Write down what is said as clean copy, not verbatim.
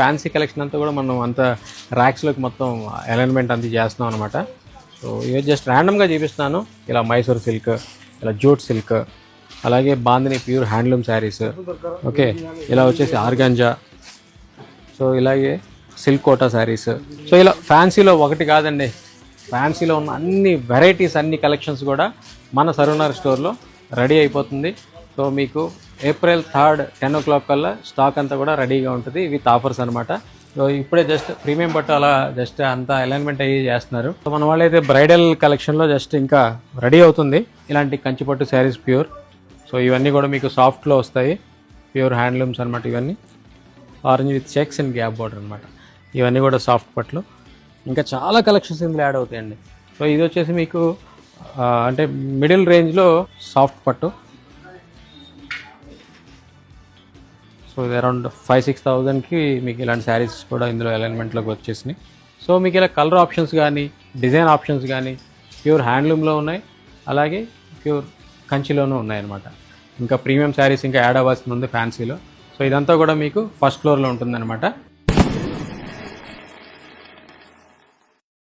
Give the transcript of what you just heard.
Fancy collection అంతా కూడా మనం అంతా ర్యాక్స్లోకి మొత్తం అలైన్మెంట్ అంతా చేస్తున్నాం అనమాట. సో ఇవి జస్ట్ ర్యాండమ్గా చూపిస్తున్నాను. ఇలా మైసూర్ సిల్క్, ఇలా జూట్ సిల్క్, అలాగే bandhani pure handloom saris, okay, ఇలా వచ్చేసి ఆర్గాంజా, సో ఇలాగే సిల్క్ కోటా శారీస్. సో ఇలా ఫ్యాన్సీలో ఒకటి కాదండి, ఫ్యాన్సీలో ఉన్న అన్ని వెరైటీస్, అన్ని కలెక్షన్స్ కూడా మన సరూనగర్ స్టోర్లో రెడీ అయిపోతుంది. సో మీకు April 3rd 10 o'clock కల్లా స్టాక్ అంతా కూడా రెడీగా ఉంటుంది విత్ ఆఫర్స్ అనమాట. సో ఇప్పుడే జస్ట్ ప్రీమియం పట్టు అలా జస్ట్ అంతా అలైన్మెంట్ అయ్యి చేస్తున్నారు. సో మన వాళ్ళైతే బ్రైడల్ కలెక్షన్లో జస్ట్ ఇంకా రెడీ అవుతుంది. ఇలాంటి కంచిపట్టు శారీస్ ప్యూర్. సో ఇవన్నీ కూడా మీకు సాఫ్ట్లో వస్తాయి, ప్యూర్ హ్యాండ్లూమ్స్ అనమాట. ఇవన్నీ orange with checks and gap border అనమాట. ఇవన్నీ కూడా సాఫ్ట్ పట్లు. ఇంకా చాలా కలెక్షన్స్ ఇందులో యాడ్ అవుతాయండి. సో ఇది వచ్చేసి మీకు అంటే మిడిల్ రేంజ్లో సాఫ్ట్ పట్టు. సో ఇది అరౌండ్ 5-6,000కి మీకు ఇలాంటి శారీస్ కూడా ఇందులో అలైన్మెంట్లోకి వచ్చేసినాయి. సో మీకు ఇలా కలర్ ఆప్షన్స్ కానీ, డిజైన్ ఆప్షన్స్ కానీ ప్యూర్ హ్యాండ్లూమ్లో ఉన్నాయి, అలాగే ప్యూర్ కంచిలోనూ ఉన్నాయన్నమాట. ఇంకా ప్రీమియం శారీస్ ఇంకా యాడ్ అవ్వాల్సింది ఉంది ఫ్యాన్సీలో. సో ఇదంతా కూడా మీకు ఫస్ట్ ఫ్లోర్లో ఉంటుందన్నమాట.